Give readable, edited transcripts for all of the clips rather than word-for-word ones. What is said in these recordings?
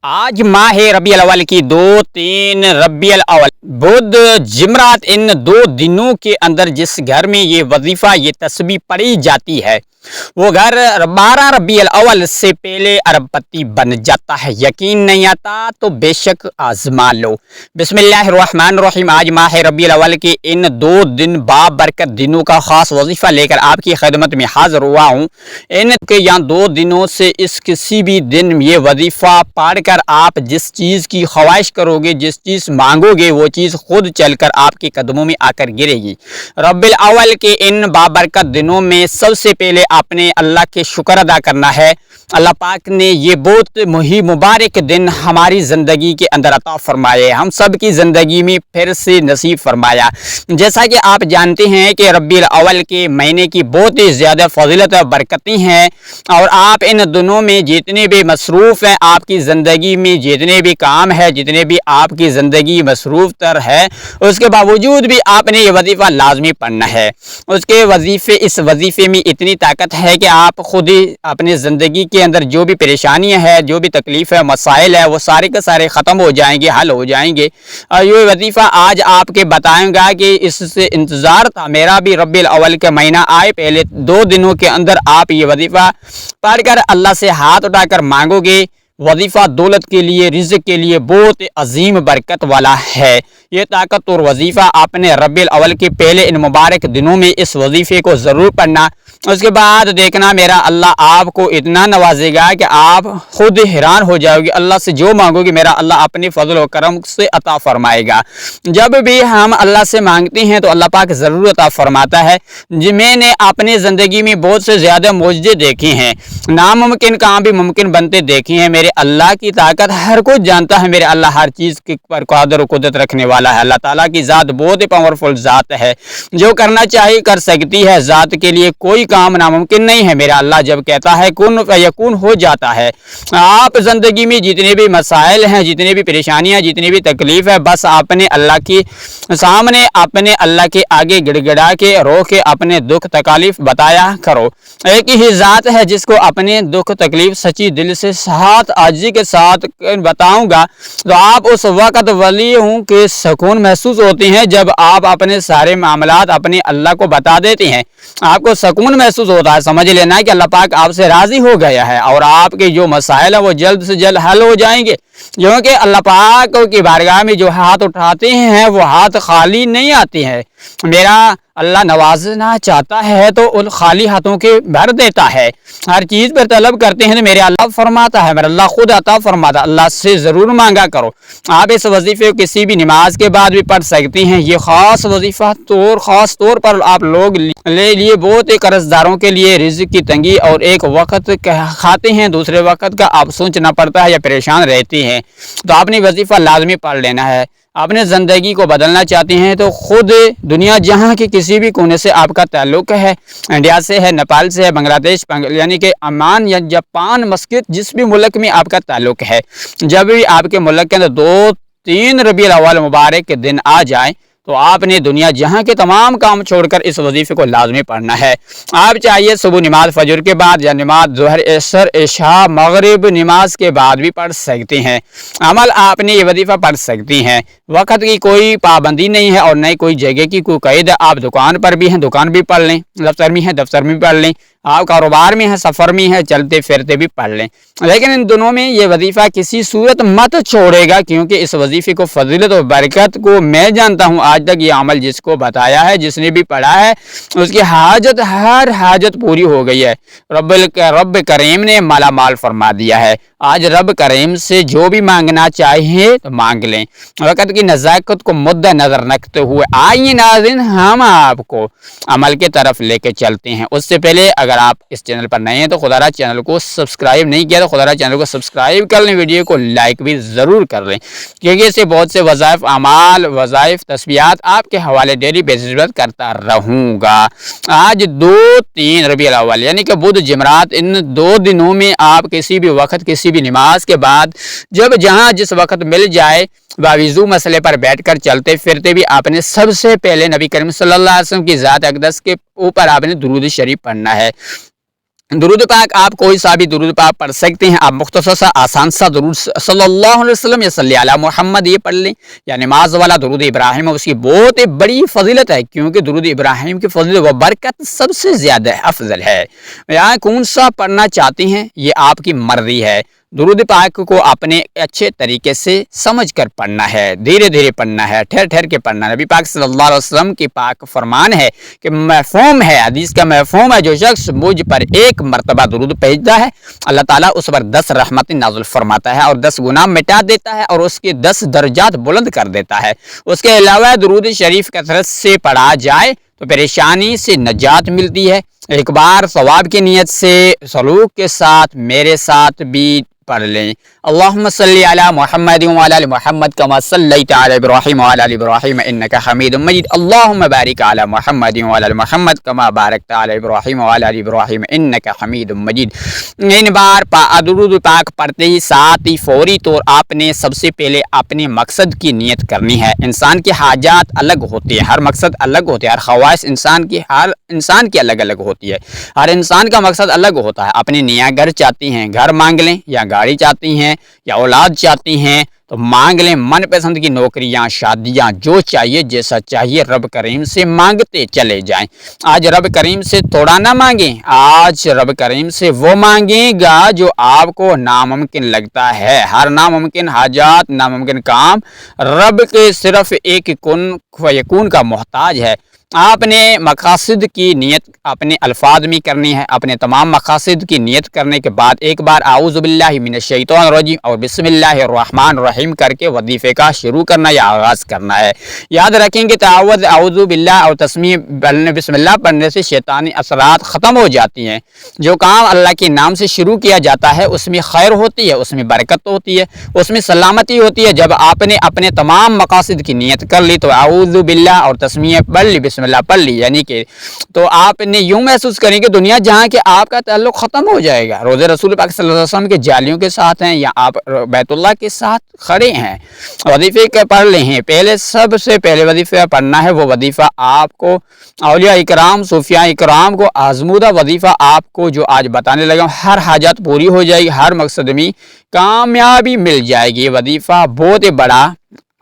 آج ماہ ربیع الاول کی 2-3 ربیع الاول بدھ جمعرات ان 2 دنوں کے اندر جس گھر میں یہ وظیفہ یہ تسبیح پڑھی جاتی ہے وہ گھر 12 ربیع الاول سے پہلے ارب پتی بن جاتا ہے۔ یقین نہیں آتا تو بے شک آزما لو۔ بسم اللہ الرحمن الرحیم۔ آج ماہ ربیع الاول کے ان 2 دن بابرکت دنوں کا خاص وظیفہ لے کر آپ کی خدمت میں حاضر ہوا ہوں۔ ان کے یہاں 2 دنوں سے اس کسی بھی دن یہ وظیفہ پڑھ کر آپ جس چیز کی خواہش کرو گے، جس چیز مانگو گے، وہ چیز خود چل کر آپ کے قدموں میں آ کر گرے گی۔ ربیع الاول کے ان بابرکت دنوں میں سب سے پہلے آپ نے اللہ کے شکر ادا کرنا ہے۔ اللہ پاک نے یہ بہت مبارک دن ہماری زندگی کے اندر عطا فرمائے، ہم سب کی زندگی میں پھر سے نصیب فرمایا۔ جیسا کہ آپ جانتے ہیں کہ ربیع الاول کے مہینے کی بہت ہی زیادہ فضیلت اور برکتیں ہیں، اور آپ ان دنوں میں جتنے بھی مصروف ہیں، آپ کی زندگی میں جتنے بھی کام ہے، جتنے بھی آپ کی زندگی مصروف تر ہے، اس کے باوجود بھی آپ نے یہ وظیفہ لازمی پڑھنا ہے۔ اس وظیفے میں اتنی طاقت ہے کہ آپ خود ہی اپنی زندگی کے اندر جو بھی پریشانیاں ہیں، جو بھی تکلیف ہے، مسائل ہے، وہ سارے کے سارے ختم ہو جائیں گے، حل ہو جائیں گے۔ اور یہ وظیفہ آج آپ کے بتائیں گا کہ اس سے انتظار تھا میرا بھی ربیع الاول کا مہینہ آئے، پہلے 2 دنوں کے اندر آپ یہ وظیفہ پڑھ کر اللہ سے ہاتھ اٹھا کر مانگو گے۔ وظیفہ دولت کے لیے، رزق کے لیے بہت عظیم برکت والا ہے۔ یہ طاقت اور وظیفہ آپ نے ربیع الاول کے پہلے ان مبارک دنوں میں اس وظیفے کو ضرور پڑھنا۔ اس کے بعد دیکھنا میرا اللہ آپ کو اتنا نوازے گا کہ آپ خود حیران ہو جاؤ گے۔ اللہ سے جو مانگو گے میرا اللہ اپنے فضل و کرم سے عطا فرمائے گا۔ جب بھی ہم اللہ سے مانگتے ہیں تو اللہ پاک ضرور عطا فرماتا ہے۔ میں نے اپنی زندگی میں بہت سے زیادہ معجزے دیکھے ہیں، ناممکن کام بھی ممکن بنتے دیکھے ہیں۔ میرے اللہ کی طاقت ہر کچھ جانتا ہے، میرے اللہ ہر چیز پر قادر و قدرت رکھنے والا ہے۔ اللہ تعالیٰ کی ذات بہت ہی پاورفل ذات ہے، جو کرنا چاہیے کر سکتی ہے۔ ذات کے لیے کوئی کام ناممکن نہیں ہے۔ میرا اللہ جب کہتا ہے کن فیکون ہو جاتا ہے۔ آپ زندگی میں جتنے بھی مسائل ہیں، جتنے بھی پریشانیاں، جتنی بھی تکلیف ہے، بس اپنے اللہ کی سامنے، اپنے اللہ کے آگے گڑ گڑا کے رو کے اپنے دکھ تکلیف بتایا کرو۔ ایک ہی ذات ہے جس کو اپنے دکھ تکلیف سچی دل سے ساتھ عاجزی کے ساتھ بتاؤں گا تو آپ اس وقت ولی ہوں کہ سکون محسوس ہوتے ہیں۔ جب آپ اپنے سارے معاملات اپنے اللہ کو بتا دیتے ہیں، آپ کو سکون محسوس ہوتا ہے۔ سمجھ لینا کہ اللہ پاک آپ سے راضی ہو گیا ہے اور آپ کے جو مسائل ہیں وہ جلد سے جلد حل ہو جائیں گے، کیونکہ اللہ پاک کی بارگاہ میں جو ہاتھ اٹھاتے ہیں وہ ہاتھ خالی نہیں آتے ہیں۔ میرا اللہ نوازنا چاہتا ہے تو ان خالی ہاتھوں کے بھر دیتا ہے۔ ہر چیز پر طلب کرتے ہیں تو میرے اللہ فرماتا ہے، میرا اللہ خود عطا فرماتا ہے۔ اللہ سے ضرور مانگا کرو۔ آپ اس وظیفے کو کسی بھی نماز کے بعد بھی پڑھ سکتی ہیں۔ یہ خاص وظیفہ خاص طور پر آپ لوگ لے لیے بہت ہی قرض داروں کے لیے، رزق کی تنگی اور ایک وقت کھاتے ہیں دوسرے وقت کا آپ سوچنا پڑتا ہے یا پریشان رہتے ہیں، تو آپ نے وظیفہ لازمی پڑھ لینا ہے۔ اپنے زندگی کو بدلنا چاہتے ہیں تو خود دنیا جہاں کے کسی بھی کونے سے آپ کا تعلق ہے، انڈیا سے ہے، نیپال سے ہے، بنگلہ دیش، یعنی کہ عمان یا جاپان، مسقط، جس بھی ملک میں آپ کا تعلق ہے، جب بھی آپ کے ملک کے اندر 2-3 ربیع الاول مبارک کے دن آ جائیں تو آپ نے دنیا جہاں کے تمام کام چھوڑ کر اس وظیفے کو لازمی پڑھنا ہے۔ آپ چاہیے صبح نماز فجر کے بعد یا نماز ظہر، عصر، عشاء، مغرب نماز کے بعد بھی پڑھ سکتے ہیں۔ عمل آپ نے یہ وظیفہ پڑھ سکتی ہیں۔ وقت کی کوئی پابندی نہیں ہے اور نہ کوئی جگہ کی کوئی قید ہے۔ آپ دکان پر بھی ہیں، دکان بھی پڑھ لیں، دفتر میں ہیں، دفتر میں بھی پڑھ لیں، آپ کاروبار میں ہیں، سفر میں ہیں، چلتے پھرتے بھی پڑھ لیں۔ لیکن ان دنوں میں یہ وظیفہ کسی صورت مت چھوڑے گا، کیونکہ اس وظیفے کو فضیلت و برکت کو میں جانتا ہوں۔ آج تک یہ عمل جس کو بتایا ہے، جس نے بھی پڑھا ہے، اس کی حاجت، ہر حاجت پوری ہو گئی ہے۔ رب کریم نے مالا مال فرما دیا ہے۔ آج رب کریم سے جو بھی مانگنا چاہیے تو مانگ لیں۔ وقت کی نزاکت کو مد نظر رکھتے ہوئے آئیے ناظرین، ہم آپ کو عمل کے طرف لے کے چلتے ہیں۔ اس سے پہلے اگر آپ اس چینل پر نئے ہیں تو خدا را چینل کو سبسکرائب نہیں کیا تو خدا را چینل کو سبسکرائب کر لیں، ویڈیو کو لائک بھی ضرور کر لیں، کیونکہ اسے بہت سے وظائف، اعمال، وظائف، تسبیحات آپ کے حوالے ڈیلی بیسس پر کرتا رہوں گا۔ آج 2-3 ربیع الاول یعنی کہ بدھ جمعرات، ان 2 دنوں میں آپ کسی بھی وقت، کسی بھی نماز کے بعد، جب جہاں جس وقت مل جائے، باوضو مسئلے پر بیٹھ کر چلتے پھرتے بھی آپ نے سب سے پہلے نبی کریم صلی اللہ علیہ وسلم کی ذات اقدس کے اوپر آپ نے درود شریف پڑھنا ہے۔ درود پاک آپ کوئی سا بھی درود پاک پڑھ سکتے ہیں. آپ مختصر سا آسان سا درود صلی اللہ علیہ وسلم یا صلی علی محمد یہ پڑھ لیں, یا نماز والا درود ابراہیم اس کی بہت بڑی فضیلت ہے, کیونکہ درود ابراہیم کی فضیلت و برکت سب سے زیادہ افضل ہے. یہاں کون سا پڑھنا چاہتے ہیں یہ آپ کی مرضی ہے. درود پاک کو اپنے اچھے طریقے سے سمجھ کر پڑھنا ہے, دھیرے دھیرے پڑھنا ہے, ٹھہر ٹھہر کے پڑھنا ہے. نبی پاک صلی اللہ علیہ وسلم کی پاک فرمان ہے کہ مفہوم ہے, حدیث کا مفہوم ہے, جو شخص مجھ پر ایک مرتبہ درود بھیجتا ہے اللہ تعالیٰ اس پر 10 رحمتیں نازل فرماتا ہے اور 10 گناہ مٹا دیتا ہے اور اس کے 10 درجات بلند کر دیتا ہے. اس کے علاوہ درود شریف کثرت سے پڑھا جائے تو پریشانی سے نجات ملتی ہے. ایک بار ثواب کی نیت سے سلوک کے ساتھ میرے ساتھ بھی پڑھ لیں. اللہم صلی علی محمد وعلی آل محمد کما صلیت علی ابراہیم وعلی آل ابراہیم انک حمید مجید. اللہم بارک علی محمد وعلی آل محمد کما بارکت علی ابراہیم وعلی آل ابراہیم انک حمید مجید. ان بار درود پاک پڑھتے ہی ساتھ ہی فوری طور آپ نے سب سے پہلے اپنے مقصد کی نیت کرنی ہے. انسان کی حاجات الگ ہوتی ہیں, ہر مقصد الگ ہوتے ہیں, ہر خواہش ہر انسان کی الگ الگ ہوتی ہے, ہر انسان کا مقصد الگ ہوتا ہے. اپنے نیا گھر چاہتی ہیں گھر مانگ لیں, یا گاڑی چاہتی ہیں یا اولاد چاہتی ہیں تو مانگ لیں. من پسند کی نوکریاں, شادیاں, جو چاہیے جیسا چاہیے رب کریم سے مانگتے چلے جائیں. آج رب کریم سے تھوڑا نہ مانگیں, آج رب کریم سے وہ مانگیں گا جو آپ کو ناممکن لگتا ہے. ہر ناممکن حاجات, ناممکن کام رب کے صرف ایک کن فیکون کا محتاج ہے. آپ نے مقاصد کی نیت اپنے الفاظ میں کرنی ہے. اپنے تمام مقاصد کی نیت کرنے کے بعد ایک بار اعوذ باللہ من الشیطان الرجیم اور بسم اللہ الرحمن الرحیم کر کے وظیفے کا شروع کرنا یا آغاز کرنا ہے. یاد رکھیں کہ تعوذ, اعوذ باللہ اور تسمیہ بسم اللہ پڑھنے سے شیطانی اثرات ختم ہو جاتی ہیں. جو کام اللہ کے نام سے شروع کیا جاتا ہے اس میں خیر ہوتی ہے, اس میں برکت ہوتی ہے, اس میں سلامتی ہوتی ہے. جب آپ نے اپنے تمام مقاصد کی نیت کر لی تو اعوذ باللہ اور تسمیہ پڑھ لی, بسم اللہ پڑھ لی, یعنی کہ تو آپ نے یوں محسوس کریں کہ دنیا جہاں کہ آپ کا تعلق ختم ہو جائے گا. روزے رسول پاک صلی اللہ علیہ وسلم کے جالیوں کے ساتھ ہیں یا آپ بیت اللہ کے ساتھ کھڑے ہیں. وظیفے کے پڑھ لے ہیں. پہلے سب سے پہلے وظیفہ پڑھنا ہے, وہ وظیفہ آپ کو اولیاء اکرام, صوفیاء اکرام کو آزمودہ وظیفہ آپ کو جو آج بتانے لگا, ہر حاجت پوری ہو جائے گی, ہر مقصد میں کامیابی مل جائے گی. وظیفہ بہت بڑا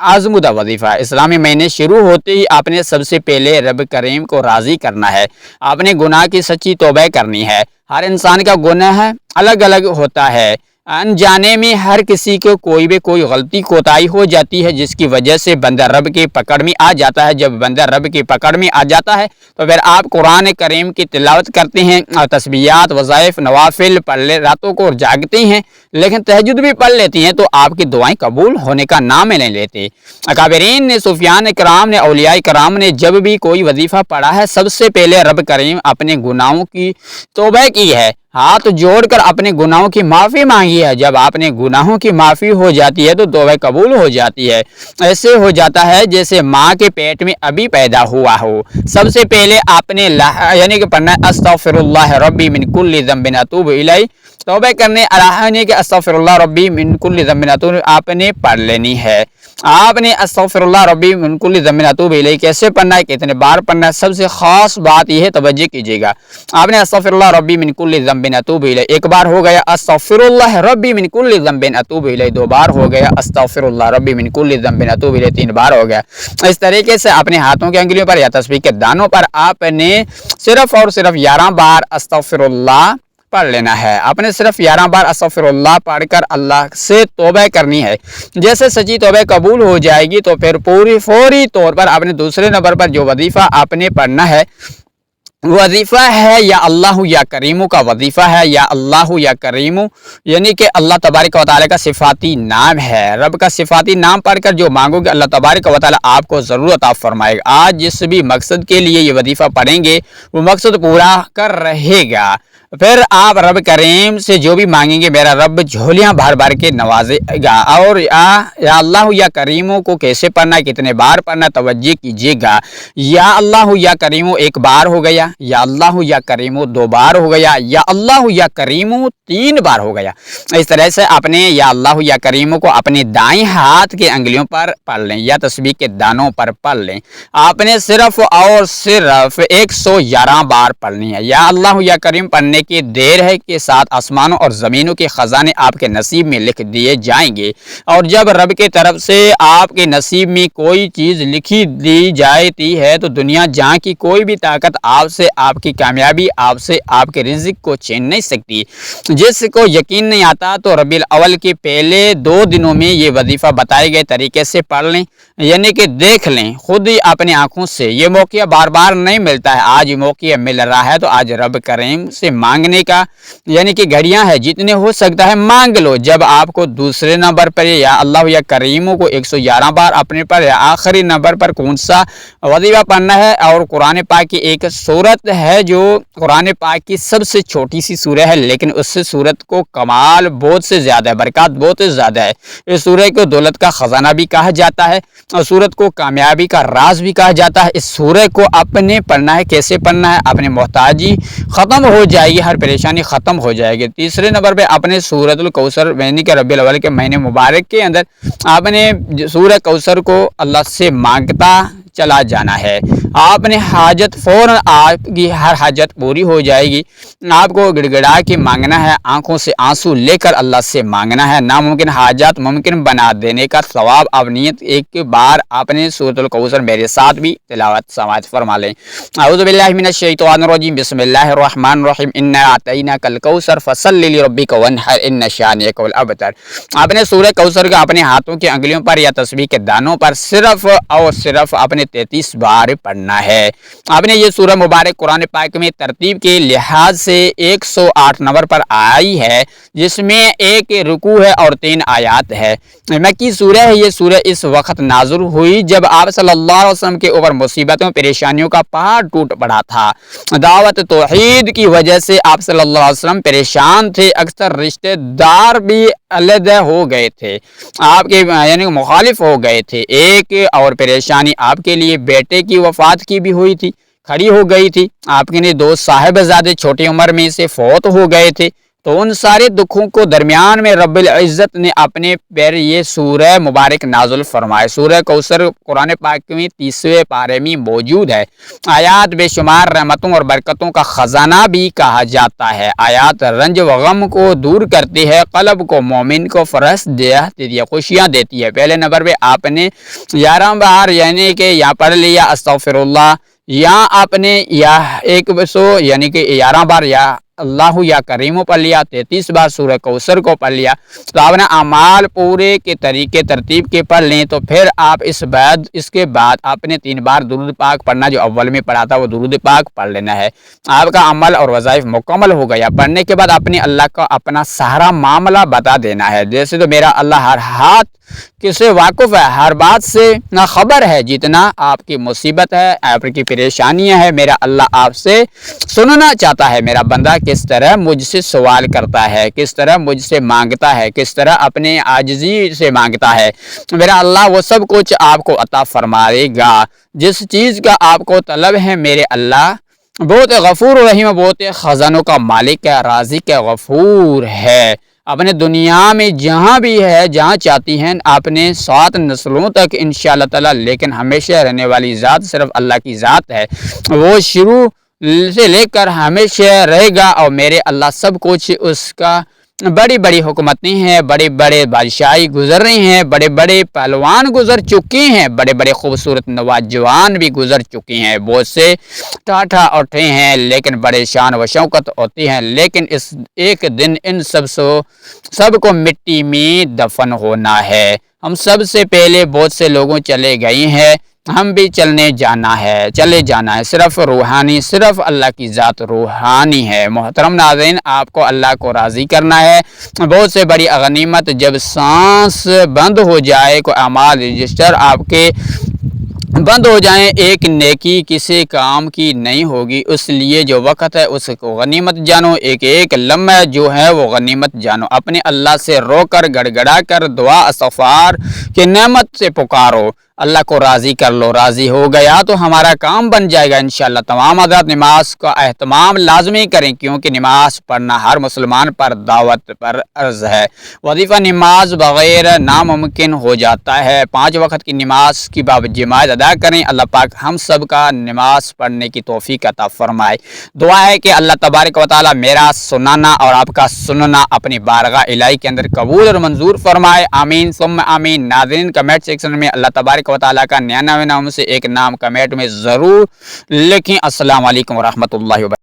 آزمودہ وظیفہ ہے. اسلامی مہینے شروع ہوتے ہی آپ نے سب سے پہلے رب کریم کو راضی کرنا ہے. آپ نے گناہ کی سچی توبہ کرنی ہے. ہر انسان کا گناہ الگ الگ ہوتا ہے. انجانے میں ہر کسی کو کوئی بھی کوئی غلطی کوتاہی ہو جاتی ہے, جس کی وجہ سے بندہ رب کی پکڑ میں آ جاتا ہے. جب بندہ رب کی پکڑ میں آ جاتا ہے تو پھر آپ قرآن کریم کی تلاوت کرتے ہیں اور تسبیحات, وظائف, نوافل پڑھ لے, راتوں کو جاگتے ہیں, لیکن تہجد بھی پڑھ لیتی ہیں تو آپ کی دعائیں قبول ہونے کا نام نہیں لیتے. اکابرین نے, صوفیان کرام نے, اولیاء کرام نے جب بھی کوئی وظیفہ پڑھا ہے سب سے پہلے رب کریم اپنے گناہوں کی توبہ کی ہے, ہاتھ جوڑ کر اپنے گناہوں کی معافی مانگی ہے. جب آپ نے گناہوں کی معافی ہو جاتی ہے تو توبہ قبول ہو جاتی ہے. ایسے ہو جاتا ہے جیسے ماں کے پیٹ میں ابھی پیدا ہوا ہو. سب سے پہلے آپ نے یعنی کہ پڑھنا ہے استغفر اللہ ربی من کل ذنب اتوب الیہ. توبہ کرنے یعنی کہ استغفر اللہ ربی من کل ذنب اتوب آپ نے پڑھ لینی ہے. آپ نے استغفر اللہ ربی من کل ذنب اتوب الیہ کیسے پڑھنا ہے, کتنے بار پڑھنا ہے, سب سے خاص بات یہ ہے, توجہ کیجیے گا. آپ نے استغفر اللہ ربی من کل ذنب اتوب الیہ ایک بار ہو گیا, استغفر اللہ ربی من کل ذنب اتوب الیہ دو بار ہو گیا, استغفر اللہ ربی من کل ذنب اتوب الیہ تین بار ہو گیا. اس طریقے سے اپنے ہاتھوں کے انگلیوں پر یا تسبیح کے دانوں پر آپ نے صرف اور صرف 11 بار استغفر اللہ پڑھ لینا ہے. آپ نے صرف 11 بار استغفر اللہ پڑھ کر اللہ سے توبہ کرنی ہے. جیسے سچی توبہ قبول ہو جائے گی تو پھر فوری طور پر آپ نے دوسرے نمبر پر جو وظیفہ آپ نے پڑھنا ہے وظیفہ ہے یا اللہ یا کریمو کا وظیفہ ہے. یا اللہ یا کریمو یعنی کہ اللہ تبارک و تعالیٰ کا صفاتی نام ہے. رب کا صفاتی نام پڑھ کر جو مانگو گے اللہ تبارک و تعالیٰ آپ کو ضرور عطا فرمائے گا. آج جس بھی مقصد کے لیے یہ وظیفہ پڑھیں گے وہ مقصد پورا کر رہے گا. پھر آپ رب کریم سے جو بھی مانگیں گے میرا رب جھولیاں بھر بھر کے نوازے گا. اور یا اللہ یا کریموں کو کیسے پڑھنا ہے, کتنے بار پڑھنا, توجہ کیجیے گا. یا اللہ یا کریموں ایک بار ہو گیا, یا اللہ یا کریموں 2 بار ہو گیا, یا اللہ یا کریموں 3 بار ہو گیا. اس طرح سے اپنے یا اللہ یا کریموں کو اپنے دائیں ہاتھ کے انگلیوں پر پڑھ لیں یا تسبیح کے دانوں پر پڑھ لیں. آپ نے صرف اور صرف 111 بار پڑھنی ہے. یا اللہ یا کریم پڑھنے یعنی کہ دیر ہے کے ساتھ آسمانوں اور زمینوں کے خزانے آپ کے نصیب میں لکھ دیے جائیں گے۔ اور جب رب کے طرف سے آپ کے نصیب میں کوئی چیز لکھی دی جاتی ہے تو دنیا جہاں کی کوئی بھی طاقت آپ سے آپ کی کامیابی آپ سے آپ کے رزق کو چھین نہیں سکتی۔ جس کو یقین نہیں آتا تو ربیع الاول کے پہلے 2 دنوں میں یہ وظیفہ بتائے گئے طریقے سے پڑھ لیں، یعنی کہ دیکھ لیں خود ہی اپنی آنکھوں سے۔ یہ موقع بار بار نہیں ملتا ہے، آج موقع مل رہا ہے تو آج رب کریم سے مانگنے کا یعنی کہ گھڑیاں ہے، جتنے ہو سکتا ہے مانگ لو۔ جب آپ کو دوسرے نمبر پر یا اللہ یا کریموں کو 111 بار اپنے پر یا آخری نمبر پر کون سا وظیفہ پڑھنا ہے، اور قرآن پاک کی ایک سورت ہے جو قرآن پاک کی سب سے چھوٹی سی سورہ ہے، لیکن اس سے سورت کو کمال بہت سے زیادہ ہے، برکات بہت زیادہ ہے۔ اس سورہ کو دولت کا خزانہ بھی کہا جاتا ہے اور سورت کو کامیابی کا راز بھی کہا جاتا ہے۔ اس سورہ کو اپنے پڑھنا ہے، کیسے پڑھنا ہے؟ اپنے محتاجی ختم ہو جائے گی، ہر پریشانی ختم ہو جائے گی۔ تیسرے نمبر پہ اپنے سورۃ الکوثر یعنی کہ ربیع الاول کے مہینے مبارک کے اندر آپ نے سورہ کوثر کو اللہ سے مانگتا چلا جانا ہے۔ آپ نے حاجت فوراً آپ کی ہر حاجت پوری ہو جائے گی۔ آپ کو گڑ گڑا کے مانگنا ہے، آنکھوں سے آنسو لے کر اللہ سے مانگنا ہے۔ ناممکن حاجات ممکن بنا دینے کا ثواب اب نیت ایک بار آپ نے سورۃ الکوثر میرے ساتھ بھی تلاوت سماعت فرما لیں۔ اعوذ باللہ من الشیطان الرجیم، بسم اللہ الرحمن الرحیم، انا اعطیناک الکوثر فصل لربک وانحر ان شانئک هو الابتر۔ آپ نے سورہ کوثر کا اپنے ہاتھوں کی انگلیوں پر یا تسبیح کے دانوں پر صرف اور صرف اپنے 33 بار پڑھنا ہے۔ آپ نے یہ سورہ مبارک قرآن پاک میں ترتیب کے لحاظ سے 108 نمبر پر آئی ہے، جس میں ایک رکوع ہے اور 3 آیات ہے۔ مکی سورہ ہے۔ یہ سورہ اس وقت نازل ہوئی جب آپ صلی اللہ علیہ وسلم کے اوپر مصیبتوں پریشانیوں کا پہاڑ ٹوٹ پڑا تھا۔ دعوت توحید کی وجہ سے آپ صلی اللہ علیہ وسلم پریشان تھے، اکثر رشتہ دار بھی علیحدہ ہو گئے تھے، آپ کے یعنی مخالف ہو گئے تھے۔ ایک اور پریشانی آپ کے لیے بیٹے کی وفات کی بھی ہوئی تھی، کھڑی ہو گئی تھی۔ آپ کے 2 صاحبزادے چھوٹی عمر میں سے فوت ہو گئے تھے۔ تو ان سارے دکھوں کو درمیان میں رب العزت نے اپنے پیر یہ سورہ مبارک نازل فرمائے۔ سورہ کوثر قرآن پاک میں 30ویں پارے میں موجود ہے۔ آیات بے شمار رحمتوں اور برکتوں کا خزانہ بھی کہا جاتا ہے۔ آیات رنج و غم کو دور کرتی ہے، قلب کو مومن کو فرحت دیتی ہے، خوشیاں دیتی ہے۔ پہلے نمبر پہ آپ نے 11 بار یعنی کہ یا پڑھ لیا استغفر اللہ، یا آپ نے یا 100 یعنی کہ 11 بار یا اللہ یا کریموں پڑھ لیا، 33 بار سورہ کوثر کو پڑھ لیا، تو آپ نے اعمال پورے کے طریقے ترتیب کے پڑھ لیں۔ تو پھر آپ اس کے بعد آپ نے 3 بار درود پاک پڑھنا، جو اول میں پڑھا تھا وہ درود پاک پڑھ لینا ہے۔ آپ کا عمل اور وظائف مکمل ہو گیا۔ پڑھنے کے بعد اپنے اللہ کا اپنا سارا معاملہ بتا دینا ہے، جیسے تو میرا اللہ ہر ہاتھ کسے واقف ہے، ہر بات سے نہ خبر ہے، جتنا آپ کی مصیبت ہے، آپ کی پریشانیاں ہے، میرا اللہ آپ سے سننا چاہتا ہے۔ میرا بندہ کس طرح مجھ سے سوال کرتا ہے، کس طرح مجھ سے مانگتا ہے، کس طرح اپنے عاجزی سے مانگتا ہے، میرا اللہ وہ سب کچھ آپ کو عطا فرمائے گا۔ جس چیز کا آپ کو طلب ہے، میرے اللہ بہت غفور رحیم، بہت خزانوں کا مالک ہے، رازق ہے، غفور ہے۔ اپنے دنیا میں جہاں بھی ہے، جہاں چاہتی ہیں اپنے 7 نسلوں تک انشاءاللہ تعالی، لیکن ہمیشہ رہنے والی ذات صرف اللہ کی ذات ہے، وہ شروع سے لے کر ہمیشہ رہے گا۔ اور میرے اللہ سب کچھ اس کا، بڑی بڑی حکومتیں ہیں، بڑے بڑے بادشاہی گزر رہی ہیں، بڑے بڑے پہلوان گزر چکے ہیں، بڑے بڑے خوبصورت نوجوان بھی گزر چکے ہیں، بہت سے ٹاٹا اٹھے ہیں، لیکن بڑے شان و شوکت ہوتی ہیں، لیکن اس ایک دن ان سب کو مٹی میں دفن ہونا ہے۔ ہم سب سے پہلے بہت سے لوگوں چلے گئے ہیں، ہم بھی چلے جانا ہے، صرف روحانی، صرف اللہ کی ذات روحانی ہے۔ محترم ناظرین، آپ کو اللہ کو راضی کرنا ہے۔ بہت سے بڑی غنیمت، جب سانس بند ہو جائے، کوئی اعمال رجسٹر آپ کے بند ہو جائیں، ایک نیکی کسی کام کی نہیں ہوگی، اس لیے جو وقت ہے اس کو غنیمت جانو، ایک لمحہ جو ہے وہ غنیمت جانو۔ اپنے اللہ سے رو کر گڑ گڑا کر دعا استغفار کی نعمت سے پکارو، اللہ کو راضی کر لو، راضی ہو گیا تو ہمارا کام بن جائے گا انشاءاللہ۔ تمام حضرات نماز کا اہتمام لازمی کریں، کیونکہ نماز پڑھنا ہر مسلمان پر دعوت پر عرض ہے۔ وظیفہ نماز بغیر ناممکن ہو جاتا ہے۔ 5 وقت کی نماز کی باجماعت ادا کریں۔ اللہ پاک ہم سب کا نماز پڑھنے کی توفیق عطا فرمائے۔ دعا ہے کہ اللہ تبارک و تعالی میرا سنانا اور آپ کا سننا اپنی بارگاہ الہی کے اندر قبول اور منظور فرمائے، آمین ثم آمین۔ ناظرین کمنٹ سیکشن میں اللہ تبارک و تعالی کا 99 نام سے ایک نام کمنٹ میں ضرور لکھیں۔ السلام علیکم ورحمۃ اللہ وبرکاتہ۔